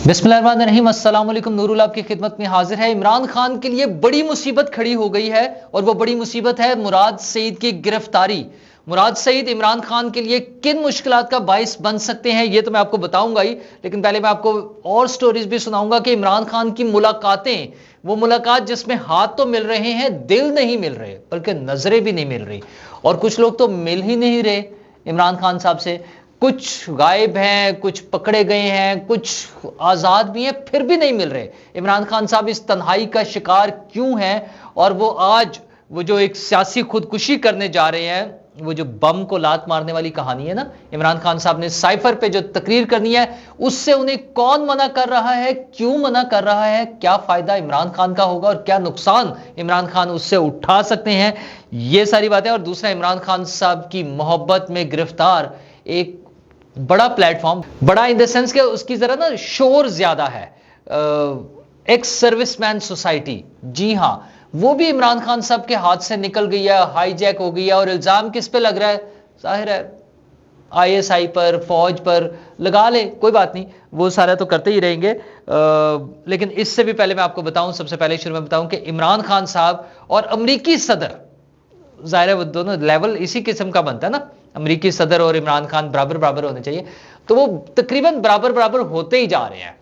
बिस्मिल्लाहिर्रहमानिर्रहीम, अस्सलाम वालेकुम। नूरुल आपकी खिदमत में हाजिर है। इमरान खान के लिए बड़ी मुसीबत खड़ी हो गई है और वो बड़ी मुसीबत है मुराद सईद की गिरफ्तारी। मुराद सईद इमरान खान के लिए किन मुश्किलात का बाइस बन सकते हैं ये तो मैं आपको बताऊंगा ही, लेकिन पहले मैं आपको और स्टोरीज भी सुनाऊंगा कि इमरान खान की मुलाकातें, वो मुलाकात जिसमें हाथ तो मिल रहे हैं, दिल नहीं मिल रहे, बल्कि नजरें भी नहीं मिल रही। और कुछ लोग तो मिल ही नहीं रहे इमरान खान साहब से। कुछ गायब हैं, कुछ पकड़े गए हैं, कुछ आजाद भी हैं, फिर भी नहीं मिल रहे। इमरान खान साहब इस तन्हाई का शिकार क्यों हैं? और वो आज वो जो एक सियासी खुदकुशी करने जा रहे हैं, वो जो बम को लात मारने वाली कहानी है ना, इमरान खान साहब ने साइफर पे जो तकरीर करनी है, उससे उन्हें कौन मना कर रहा है, क्यों मना कर रहा है, क्या फायदा इमरान खान का होगा और क्या नुकसान इमरान खान उससे उठा सकते हैं, ये सारी बातें। और दूसरा, इमरान खान साहब की मोहब्बत में गिरफ्तार एक बड़ा प्लेटफॉर्म, बड़ा इन द सेंस कि उसकी जरा ना शोर ज्यादा है, एक्स सर्विसमैन सोसाइटी, जी हां, वो भी इमरान खान साहब के हाथ से निकल गई है, हाईजैक हो गई है। और इल्जाम किस पे लग रहा है? जाहिर है आईएसआई पर, फौज पर लगा ले, कोई बात नहीं, वो सारा तो करते ही रहेंगे। लेकिन इससे भी पहले मैं आपको बताऊं, सबसे पहले शुरू में बताऊं कि इमरान खान साहब और अमरीकी सदर, जाहिर है वो दोनों लेवल इसी किस्म का बनता है ना, अमरीकी सदर और इमरान खान बराबर बराबर होने चाहिए, तो वो तकरीबन बराबर बराबर होते ही जा रहे हैं।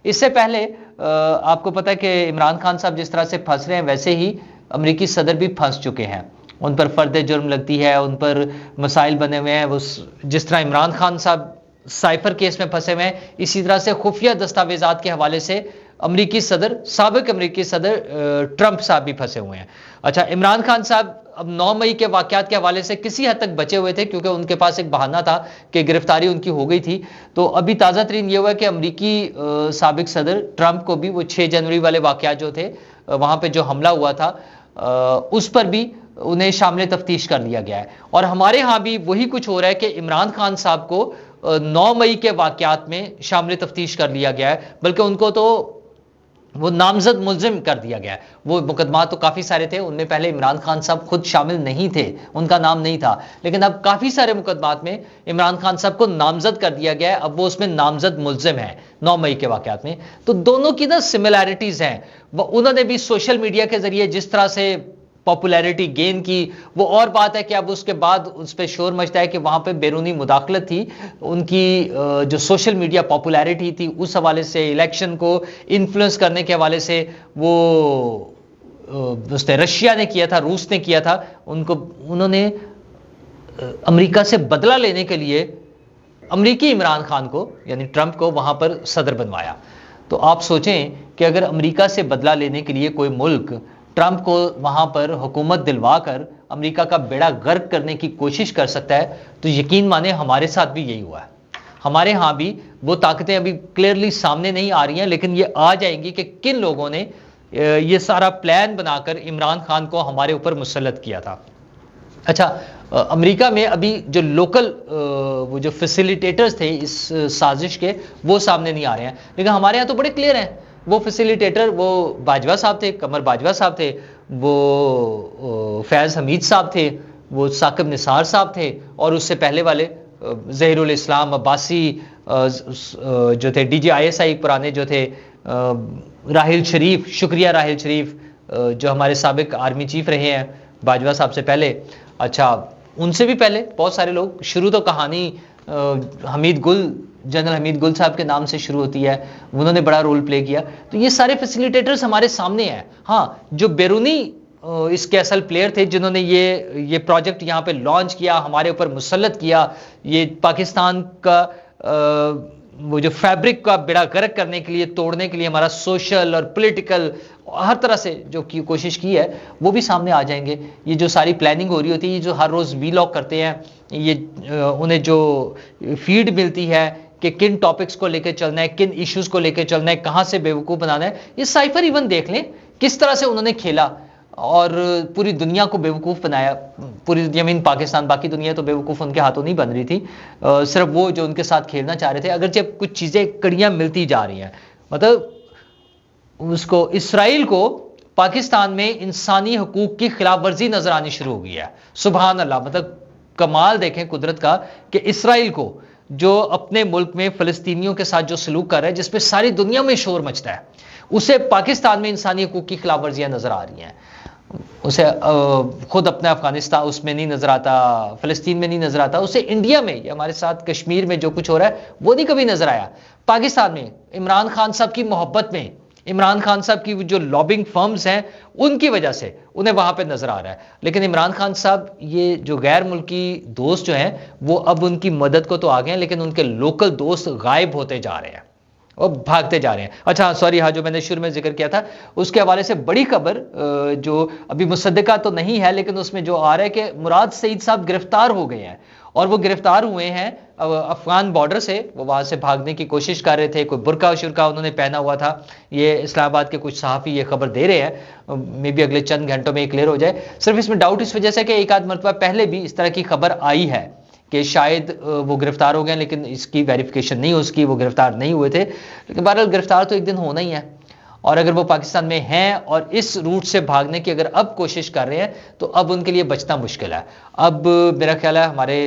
इससे पहले आपको पता है कि इमरान खान साहब जिस तरह से फंस रहे हैं, वैसे ही अमरीकी सदर भी फंस चुके हैं। उन पर फर्द जुर्म लगती है, उन पर मसाइल बने हुए हैं। वो जिस तरह इमरान खान साहब साइफर केस में फंसे हुए हैं, इसी तरह से खुफिया दस्तावेजात के हवाले से अमरीकी सदर, साबिक अमरीकी सदर ट्रंप साहब भी फंसे हुए हैं। अच्छा, इमरान खान साहब अब 9 मई के वाकयात के हवाले से किसी हद तक बचे हुए थे, क्योंकि उनके पास एक बहाना था कि गिरफ्तारी उनकी हो गई थी। तो अभी ताज़ा तरीन ये हुआ कि अमरीकी साबिक सदर ट्रंप को भी वो 6 जनवरी वाले वाकयात जो थे, वहाँ पे जो हमला हुआ था, उस पर भी उन्हें शामिल तफ्तीश कर लिया गया है। और हमारे यहाँ भी वही कुछ हो रहा है कि इमरान खान साहब को 9 मई के वाकयात में शामिल तफ्तीश कर लिया गया है, बल्कि उनको तो वो नामजद मुल्जिम कर दिया गया है। वो मुकदमा तो काफ़ी सारे थे, उनमें पहले इमरान खान साहब खुद शामिल नहीं थे, उनका नाम नहीं था, लेकिन अब काफ़ी सारे मुकदमात में इमरान खान साहब को नामजद कर दिया गया है। अब वो उसमें नामजद मुल्जिम है 9 मई के वाकयात में। तो दोनों की ना सिमिलैरिटीज़ हैं। उन्होंने भी सोशल मीडिया के ज़रिए जिस तरह से पॉपुलैरिटी गेन की, वो और बात है कि अब उसके बाद उस पर शोर मचता है कि वहाँ पे बैरूनी मुदाखलत थी। उनकी जो सोशल मीडिया पॉपुलैरिटी थी, उस हवाले से, इलेक्शन को इन्फ्लुएंस करने के हवाले से, वो उसने रशिया ने किया था, रूस ने किया था, उन्होंने अमेरिका से बदला लेने के लिए अमेरिकी इमरान खान को, यानी ट्रंप को, वहाँ पर सदर बनवाया। तो आप सोचें कि अगर अमेरिका से बदला लेने के लिए कोई मुल्क ट्रंप को वहां पर हुकूमत दिलवा कर अमेरिका का बेड़ा गर्क करने की कोशिश कर सकता है, तो यकीन माने हमारे साथ भी यही हुआ है। हमारे यहाँ भी वो ताकतें अभी क्लियरली सामने नहीं आ रही हैं, लेकिन ये आ जाएंगी कि किन लोगों ने ये सारा प्लान बनाकर इमरान खान को हमारे ऊपर मुसल्लत किया था। अच्छा, अमेरिका में अभी जो लोकल वो जो फैसिलिटेटर्स थे इस साजिश के, वो सामने नहीं आ रहे हैं, लेकिन हमारे यहाँ तो बड़े क्लियर हैं। वो फैसिलिटेटर, वो बाजवा साहब थे, कमर बाजवा साहब थे, वो फैज़ हमीद साहब थे, वो साकिब निसार साहब थे, और उससे पहले वाले ज़हीरुल इस्लाम अब्बासी जो थे, DGISI पुराने जो थे, राहिल शरीफ, शुक्रिया राहिल शरीफ, जो हमारे साबिक आर्मी चीफ रहे हैं बाजवा साहब से पहले। अच्छा, उनसे भी पहले बहुत सारे लोग। शुरू तो कहानी हमीद गुल, जनरल हमीद गुल साहब के नाम से शुरू होती है, उन्होंने बड़ा रोल प्ले किया। तो ये सारे फैसिलिटेटर्स हमारे सामने हैं। हाँ, जो बैरूनी इसके असल प्लेयर थे, जिन्होंने ये प्रोजेक्ट यहाँ पे लॉन्च किया, हमारे ऊपर मुसल्लत किया, ये पाकिस्तान का वो जो फैब्रिक का बेड़ा गर्क करने के लिए, तोड़ने के लिए, हमारा सोशल और पॉलिटिकल हर तरह से जो की कोशिश की है, वो भी सामने आ जाएंगे। ये जो सारी प्लानिंग हो रही होती है, ये जो हर रोज़ वीलॉग करते हैं, ये उन्हें जो फीड मिलती है कि किन टॉपिक्स को लेकर चलना है, किन इश्यूज़ को लेकर चलना है, कहाँ से बेवकूफ़ बनाना है, ये साइफर इवन देख लें किस तरह से उन्होंने खेला और पूरी दुनिया को बेवकूफ़ बनाया। पूरी दुनिया में, पाकिस्तान, बाकी दुनिया तो बेवकूफ़ उनके हाथों नहीं बन रही थी, सिर्फ वो जो उनके साथ खेलना चाह रहे थे। अगर जब कुछ चीज़ें, कड़ियाँ मिलती जा रही हैं, मतलब उसको, इसराइल को पाकिस्तान में इंसानी हकूक़ की खिलाफ वर्जी नजर आनी शुरू हो गई है। सुभान अल्लाह, मतलब कमाल देखें कुदरत का कि इसराइल को जो अपने मुल्क में फ़लस्तीनियों के साथ जो सलूक कर रहा है, जिसपे सारी दुनिया में शोर मचता है, उसे पाकिस्तान में इंसानी हकूक़ की खिलाफ वर्जियाँ नज़र आ रही हैं। उसे खुद अपने अफगानिस्तान उसमें नहीं नजर आता, फ़लस्तीन में नहीं नजर आता, उसे इंडिया में या हमारे साथ कश्मीर में जो कुछ हो रहा है वो नहीं कभी नजर आया। पाकिस्तान में इमरान खान साहब की मोहब्बत में, इमरान खान साहब की जो लॉबिंग फर्म्स हैं उनकी वजह से उन्हें वहां पे नजर आ रहा है। लेकिन इमरान खान साहब ये जो गैर मुल्की दोस्त जो हैं वो अब उनकी मदद को तो आ गए हैं, लेकिन उनके लोकल दोस्त गायब होते जा रहे हैं और भागते जा रहे हैं। अच्छा सॉरी, हाँ, जो मैंने शुरू में जिक्र किया था उसके हवाले से बड़ी खबर जो अभी मुसद्दका तो नहीं है, लेकिन उसमें जो आ रहा है कि मुराद सईद साहब गिरफ्तार हो गए हैं। और वो गिरफ्तार हुए हैं अफगान बॉर्डर से, वो वहां से भागने की कोशिश कर रहे थे, कोई बुरका शुरका उन्होंने पहना हुआ था। ये इस्लामाबाद के कुछ सहाफ़ी ये खबर दे रहे हैं, मे बी अगले चंद घंटों में क्लियर हो जाए। सिर्फ इसमें डाउट इस वजह से कि एक आध मरतबा पहले भी इस तरह की खबर आई है कि शायद वो गिरफ्तार हो गए, लेकिन इसकी वेरिफिकेशन नहीं हो उसकी, वो गिरफ्तार नहीं हुए थे। लेकिन बहरहाल गिरफ्तार तो एक दिन होना ही है, और अगर वो पाकिस्तान में हैं और इस रूट से भागने की अगर अब कोशिश कर रहे हैं तो अब उनके लिए बचना मुश्किल है। अब मेरा ख्याल है हमारे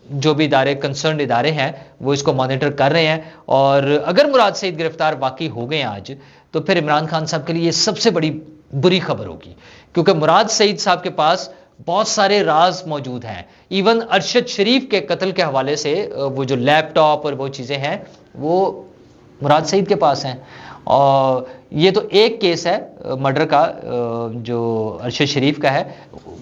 जो भी इदारे, कंसर्न इदारे हैं, वो इसको मॉनिटर कर रहे हैं। और अगर मुराद सईद गिरफ्तार वाकई हो गए आज, तो फिर इमरान खान साहब के लिए सबसे बड़ी बुरी खबर होगी, क्योंकि मुराद सईद साहब के पास बहुत सारे राज मौजूद हैं। इवन अरशद शरीफ के कत्ल के हवाले से वो जो लैपटॉप और वो चीज़ें हैं वो मुराद सईद के पास हैं। और ये तो एक केस है मर्डर का जो अरशद शरीफ का है,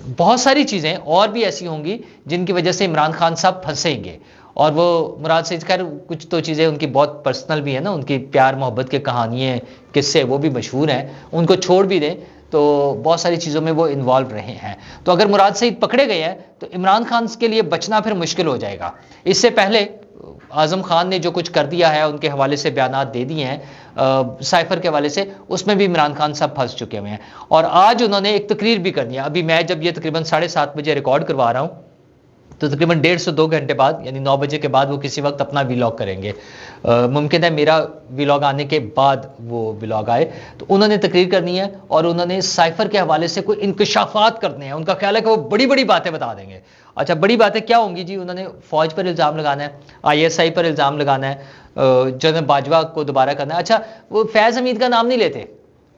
बहुत सारी चीज़ें और भी ऐसी होंगी जिनकी वजह से इमरान खान साहब फंसेंगे। और वो मुराद सईद, खैर कुछ तो चीज़ें उनकी बहुत पर्सनल भी है ना, उनकी प्यार मोहब्बत के कहानियाँ किस्से वो भी मशहूर हैं, उनको छोड़ भी दें तो बहुत सारी चीज़ों में वो इन्वॉल्व रहे हैं। तो अगर मुराद सईद पकड़े गए हैं तो इमरान खान के लिए बचना फिर मुश्किल हो जाएगा। इससे पहले आज़म खान ने जो कुछ कर दिया है, उनके हवाले से बयानात दे दिए हैं साइफर के हवाले से, उसमें भी इमरान खान साहब फंस चुके हुए हैं। और आज उन्होंने एक तकरीर भी करनी है। अभी मैं जब ये तकरीबन 7:30 बजे रिकॉर्ड करवा रहा हूँ, तो तकरीबन 1.5 से 2 घंटे बाद यानी 9 बजे के बाद वो किसी वक्त अपना व्लॉग करेंगे। मुमकिन है मेरा व्लॉग आने के बाद वो व्लॉग आए। तो उन्होंने तकरीर करनी है और उन्होंने साइफर के हवाले से कोई इंकशाफात करने हैं। उनका ख्याल है कि वो बड़ी बड़ी बातें बता देंगे। अच्छा, बड़ी बातें क्या होंगी जी? उन्होंने फौज पर इल्ज़ाम लगाना है, ISI पर इल्ज़ाम लगाना है, जनरल बाजवा को दोबारा करना है। अच्छा, वो फैज़ हमीद का नाम नहीं लेते,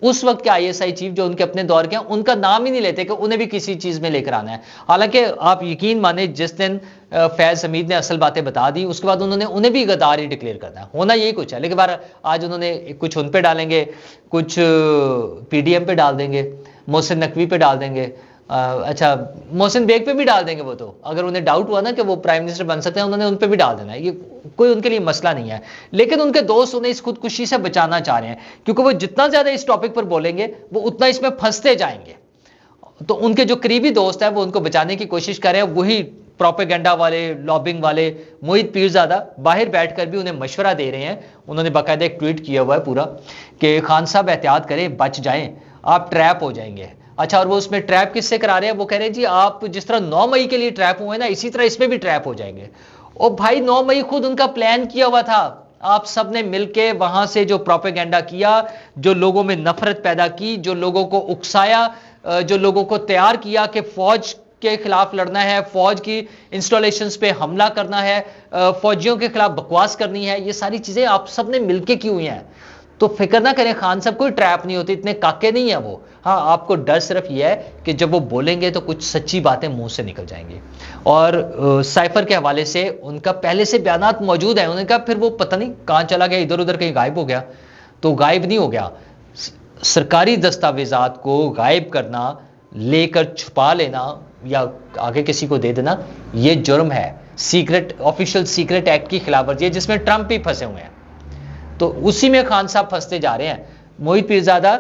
उस वक्त के ISI चीफ जो उनके अपने दौर के हैं, उनका नाम ही नहीं लेते कि उन्हें भी किसी चीज़ में लेकर आना है। हालांकि आप यकीन माने, जिस दिन फैज़ हमीद ने असल बातें बता दी, उसके बाद उन्होंने उन्हें भी गद्दार ही डिक्लेयर करना है। होना यही कुछ है। लेकिन बार आज उन्होंने कुछ उन पे डालेंगे, कुछ PDM पे डाल देंगे, मोहसिन नकवी पे डाल देंगे, अच्छा मोहसिन बेग पे भी डाल देंगे। वो तो अगर उन्हें डाउट हुआ ना कि वो प्राइम मिनिस्टर बन सकते हैं, उन्होंने उन पे भी डाल देना है। ये कोई उनके लिए मसला नहीं है। लेकिन उनके दोस्त उन्हें इस खुदकुशी से बचाना चाह रहे हैं, क्योंकि वो जितना ज्यादा इस टॉपिक पर बोलेंगे वो उतना इसमें फंसते जाएंगे। तो उनके जो करीबी दोस्त हैं वो उनको बचाने की कोशिश कर रहे हैं। वही प्रोपेगेंडा वाले, लॉबिंग वाले मोहित पीरजादा बाहर बैठकर भी उन्हें मशवरा दे रहे हैं। उन्होंने बाकायदा एक ट्वीट किया हुआ है पूरा कि खान साहब एहतियात करें, बच जाएं, आप ट्रैप हो जाएंगे। अच्छा, और वो उसमें ट्रैप किससे करा रहे हैं? वो कह रहे हैं जी आप जिस तरह 9 मई के लिए ट्रैप हुए ना, इसी तरह इसमें भी ट्रैप हो जाएंगे। ओ भाई, 9 मई खुद उनका प्लान किया हुआ था। आप सब ने मिलके वहां से जो प्रोपेगेंडा किया, जो लोगों में नफरत पैदा की, जो लोगों को उकसाया, जो लोगों को तैयार किया कि फौज के खिलाफ लड़ना है, फौज की इंस्टॉलेशंस पे हमला करना है, फौजियों के खिलाफ बकवास करनी है, ये सारी चीजें आप सब ने मिलके की हुई हैं। तो फिक्र ना करें, खान साहब कोई ट्रैप नहीं होती, इतने काके नहीं है वो। हाँ, आपको डर सिर्फ यह है कि जब वो बोलेंगे तो कुछ सच्ची बातें मुंह से निकल जाएंगी। और साइफर के हवाले से उनका पहले से बयानात मौजूद है। उन्होंने कहा फिर वो पता नहीं कहाँ चला गया, इधर उधर कहीं गायब हो गया। तो गायब नहीं हो गया, सरकारी दस्तावेजात को गायब करना, लेकर छुपा लेना या आगे किसी को दे देना, यह जुर्म है। सीक्रेट, ऑफिशियल सीक्रेट एक्ट की खिलाफवर्जी है, जिसमें ट्रंप भी फंसे हुए हैं। तो उसी में खान साहब फंसते जा रहे हैं। मोहित पीरजादा,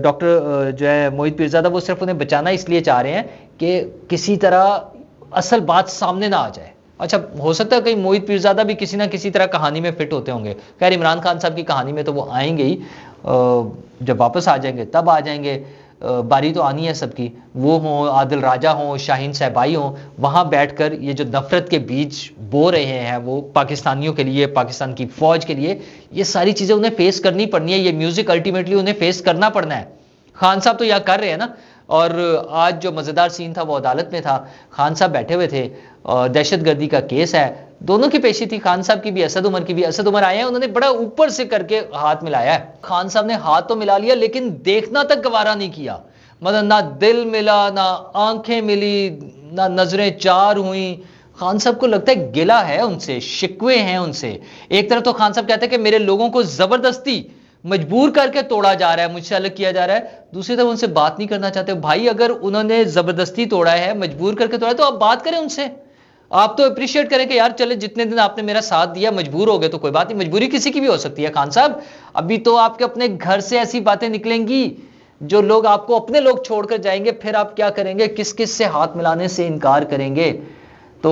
डॉक्टर जो है मोहित पीरजादा, वो सिर्फ उन्हें बचाना इसलिए चाह रहे हैं कि किसी तरह असल बात सामने ना आ जाए। अच्छा, हो सकता है कहीं मोहित पीरजादा भी किसी ना किसी तरह कहानी में फिट होते होंगे। खैर, इमरान खान साहब की कहानी में तो वो आएंगे ही, जब वापस आ जाएंगे तब आ जाएंगे। बारी तो आनी है सबकी। वो हों, आदिल राजा हों, शाहीन सहबाई हों, वहाँ बैठकर ये जो नफरत के बीज बो रहे हैं वो पाकिस्तानियों के लिए, पाकिस्तान की फ़ौज के लिए, ये सारी चीज़ें उन्हें फेस करनी पड़नी है। ये म्यूज़िक अल्टीमेटली उन्हें फेस करना पड़ना है। खान साहब तो यहाँ कर रहे हैं ना। और आज जो मजेदार सीन था वो अदालत में था, खान साहब बैठे हुए थे और दहशतगर्दी का केस है, दोनों की पेशी थी, खान साहब की भी, असद उमर की भी। असद उमर आए हैं, उन्होंने बड़ा ऊपर से करके हाथ मिलाया है। खान साहब ने हाथ तो मिला लिया लेकिन देखना तक गवारा नहीं किया, मतलब ना दिल मिला, ना आंखें मिली, ना नजरें चार हुई। खान साहब को लगता है गिला है उनसे, शिकवे हैं उनसे। एक तरफ तो खान साहब कहते हैं कि मेरे लोगों को जबरदस्ती मजबूर करके तोड़ा जा रहा है, मुझसे अलग किया जा रहा है। दूसरी तरफ उनसे बात नहीं करना चाहते। भाई अगर उन्होंने जबरदस्ती तोड़ा है, मजबूर करके तोड़ा है, तो आप बात करें उनसे, आप तो अप्रिशिएट करें कि यार चले जितने दिन आपने मेरा साथ दिया, मजबूर हो गए तो कोई बात नहीं, मजबूरी किसी की भी हो सकती है। खान साहब अभी तो आपके अपने घर से ऐसी बातें निकलेंगी जो लोग आपको, अपने लोग छोड़कर जाएंगे, फिर आप क्या करेंगे, किस किस से हाथ मिलाने से इनकार करेंगे। तो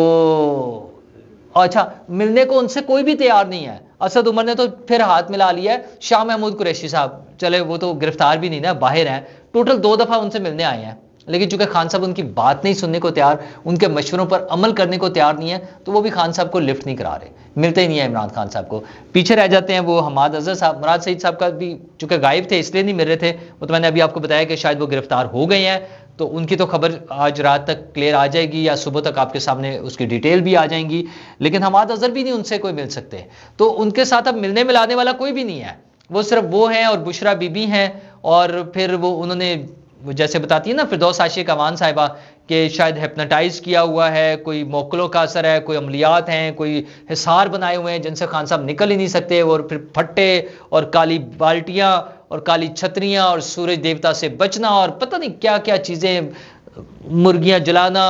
अच्छा, मिलने को उनसे कोई भी तैयार नहीं है। असद उमर ने तो फिर हाथ मिला लिया है। शाह महमूद कुरैशी साहब, चले वो तो गिरफ्तार भी नहीं ना, बाहर हैं, टोटल 2 दफा उनसे मिलने आए हैं, लेकिन चूंकि खान साहब उनकी बात नहीं सुनने को तैयार, उनके मशवरों पर अमल करने को तैयार नहीं है, तो वो भी खान साहब को लिफ्ट नहीं करा रहे, मिलते ही नहीं है इमरान खान साहब को। पीछे रह जाते हैं वो हमाद अजहर साहब। मुराद सईद साहब का भी चूंकि गायब थे इसलिए नहीं मिल रहे थे, वो तो मैंने अभी आपको बताया कि शायद वो गिरफ्तार हो गए हैं, तो उनकी तो खबर आज रात तक क्लियर आ जाएगी या सुबह तक आपके सामने उसकी डिटेल भी आ जाएंगी। लेकिन हमाद अजहर भी नहीं उनसे कोई मिल सकते, तो उनके साथ अब मिलने मिलाने वाला कोई भी नहीं है। वो सिर्फ वो हैं और बुशरा बीबी हैं, और फिर वो उन्होंने, वो जैसे बताती है ना फिरदौस आशिक अवान साहिबा, कि शायद हिप्नोटाइज किया हुआ है, कोई मोकलों का असर है, कोई अमलियात हैं, कोई हिसार बनाए हुए हैं जिनसे खान साहब निकल ही नहीं सकते, और फिर फट्टे और काली बाल्टियां और काली छतरियां और सूरज देवता से बचना और पता नहीं क्या क्या चीजें, मुर्गियां जलाना,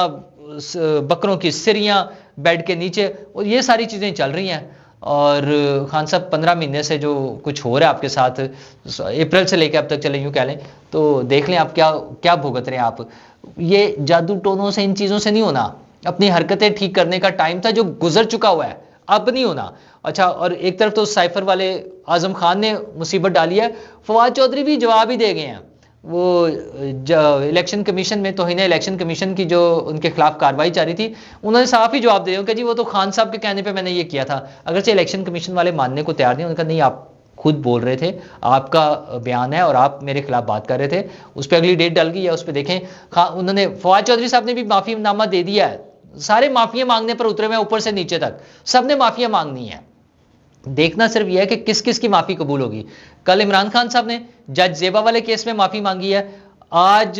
बकरों की सिरियां बेड के नीचे, और ये सारी चीजें चल रही हैं। और खान साहब 15 महीने से जो कुछ हो रहा है आपके साथ, अप्रैल से लेकर अब तक चले यूं कह लें, तो देख लें आप क्या क्या भुगत रहे हैं आप। ये जादू टोनों से, इन चीजों से नहीं होना, अपनी हरकतें ठीक करने का टाइम था जो गुजर चुका हुआ है, अब नहीं होना। अच्छा, और एक तरफ तो साइफर वाले आजम खान ने मुसीबत डाली है, फवाद चौधरी भी जवाब ही दे गए हैं। वो इलेक्शन कमीशन में, तौहीन इलेक्शन कमीशन की जो उनके खिलाफ कार्रवाई जारी थी, उन्होंने साफ ही जवाब दिया कि जी वो तो खान साहब के कहने पे मैंने ये किया था। अगर से इलेक्शन कमीशन वाले मानने को तैयार नहीं, उनका नहीं, आप खुद बोल रहे थे, आपका बयान है और आप मेरे खिलाफ बात कर रहे थे, उस पर अगली डेट डल गई है, उस पर देखें। उन्होंने, फवाद चौधरी साहब ने भी माफीनामा दे दिया है, सारे माफिया मांगने पर उतरे हुए ऊपर से नीचे तक, सबने माफिया मांगनी है। देखना सिर्फ यह है कि किस किस की माफी कबूल होगी। कल इमरान खान साहब ने जज जेबा वाले केस में माफी मांगी है, आज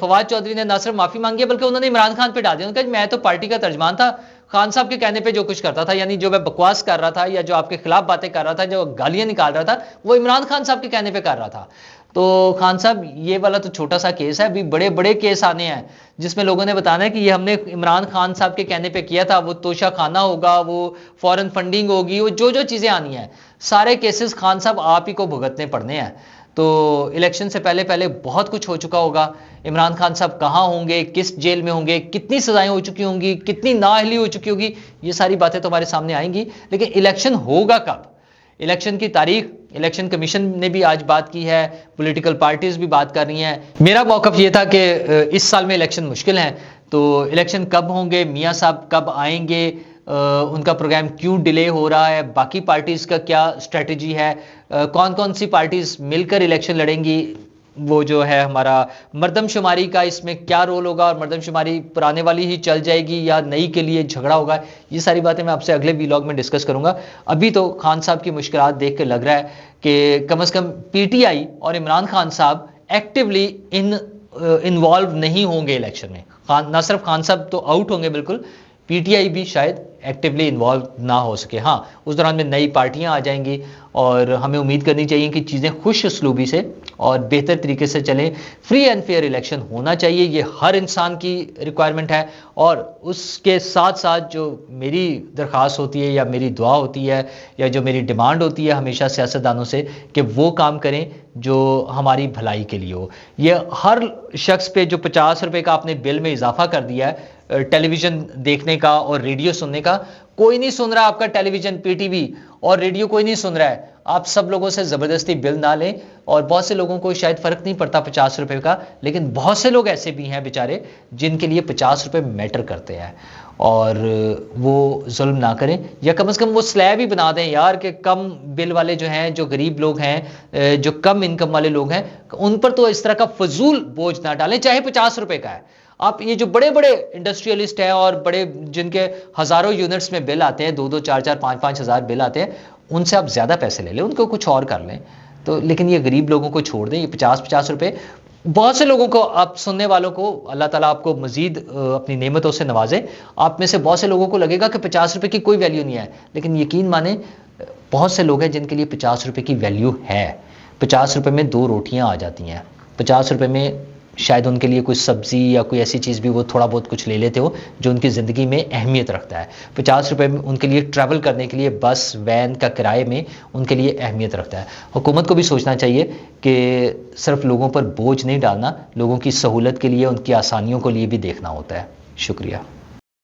फवाद चौधरी ने ना सिर्फ माफी मांगी है बल्कि उन्होंने इमरान खान पे डाल दिया। उन्होंने कहा मैं तो पार्टी का तर्जमान था, खान साहब के कहने पे जो कुछ करता था, यानी जो मैं बकवास कर रहा था या जो आपके खिलाफ बातें कर रहा था, जो गालियां निकाल रहा था, वो इमरान खान साहब के कहने पे कर रहा था। तो खान साहब ये वाला तो छोटा सा केस है, अभी बड़े बड़े केस आने हैं जिसमें लोगों ने बताना है कि ये हमने इमरान खान साहब के कहने पे किया था, वो तोशा खाना होगा, वो फॉरेन फंडिंग होगी, वो जो जो चीजें आनी हैं, सारे केसेस खान साहब आप ही को भुगतने पड़ने हैं। तो इलेक्शन से पहले पहले बहुत कुछ हो चुका होगा। इमरान खान साहब कहाँ होंगे, किस जेल में होंगे, कितनी सजाएं हो चुकी होंगी, कितनी नाअहली हो चुकी होगी, ये सारी बातें तो हमारे सामने आएंगी। लेकिन इलेक्शन होगा कब, इलेक्शन की तारीख इलेक्शन कमीशन ने भी आज बात की है, पॉलिटिकल पार्टीज भी बात कर रही हैं। मेरा मौक़िफ़ ये था कि इस साल में इलेक्शन मुश्किल है, तो इलेक्शन कब होंगे, मियाँ साहब कब आएंगे, उनका प्रोग्राम क्यों डिले हो रहा है, बाकी पार्टीज का क्या स्ट्रेटजी है, कौन कौन सी पार्टीज मिलकर इलेक्शन लड़ेंगी, वो जो है हमारा मर्दमशुमारी का इसमें क्या रोल होगा, और मर्दमशुमारी पुराने वाली ही चल जाएगी या नई के लिए झगड़ा होगा, ये सारी बातें मैं आपसे अगले व्लॉग में डिस्कस करूंगा। अभी तो खान साहब की मुश्किलात देख के लग रहा है कि कम से कम पीटीआई और इमरान खान साहब एक्टिवली इन्वॉल्व नहीं होंगे इलेक्शन में। ना सिर्फ खान साहब तो आउट होंगे बिल्कुल, पीटीआई भी शायद एक्टिवली इन्वॉल्व ना हो सके। हाँ, उस दौरान में नई पार्टियां आ जाएंगी और हमें उम्मीद करनी चाहिए कि चीज़ें खुश उसलूबी से और बेहतर तरीके से चलें। फ्री एंड फेयर इलेक्शन होना चाहिए, ये हर इंसान की रिक्वायरमेंट है। और उसके साथ साथ जो मेरी दरख्वास्त होती है या मेरी दुआ होती है या जो मेरी डिमांड होती है हमेशा सियासतदानों से, कि वो काम करें जो हमारी भलाई के लिए हो। ये हर शख्स पे जो 50 रुपये का आपने बिल में इजाफा कर दिया है टेलीविज़न देखने का और रेडियो सुनने का, कोई नहीं सुन रहा आपका टेलीविज़न, पीटीवी और रेडियो कोई नहीं सुन रहा है। आप सब लोगों से ज़बरदस्ती बिल ना लें। और बहुत से लोगों को शायद फ़र्क नहीं पड़ता 50 रुपये का, लेकिन बहुत से लोग ऐसे भी हैं बेचारे जिनके लिए 50 रुपये मैटर करते हैं। और वो जुल्म ना करें, या कम से कम वो स्लैब ही बना दें यार कि कम बिल वाले जो हैं, जो गरीब लोग हैं, जो कम इनकम वाले लोग हैं, उन पर तो इस तरह का फजूल बोझ ना डालें, चाहे 50 रुपये का है। आप ये जो बड़े बड़े इंडस्ट्रियलिस्ट हैं और बड़े जिनके हज़ारों यूनिट्स में बिल आते हैं, 2-2, 4-4, 5-5 हज़ार बिल आते हैं, उनसे आप ज़्यादा पैसे ले लें, उनको कुछ और कर लें। तो लेकिन ये गरीब लोगों को छोड़ दें, ये 50-50 रुपये। बहुत से लोगों को, आप सुनने वालों को अल्लाह ताला आपको मजीद अपनी नेमतों से नवाजे। आप में से बहुत से लोगों को लगेगा कि 50 रुपये की कोई वैल्यू नहीं है, लेकिन यकीन माने बहुत से लोग हैं जिनके लिए 50 रुपये की वैल्यू है। 50 रुपये में 2 रोटियां आ जाती हैं। 50 रुपये में शायद उनके लिए कोई सब्जी या कोई ऐसी चीज़ भी वो थोड़ा बहुत कुछ ले लेते हो जो उनकी ज़िंदगी में अहमियत रखता है। 50 रुपये में उनके लिए ट्रैवल करने के लिए बस वैन का किराए में उनके लिए अहमियत रखता है। हुकूमत को भी सोचना चाहिए कि सिर्फ लोगों पर बोझ नहीं डालना, लोगों की सहूलत के लिए, उनकी आसानियों के लिए भी देखना होता है। शुक्रिया।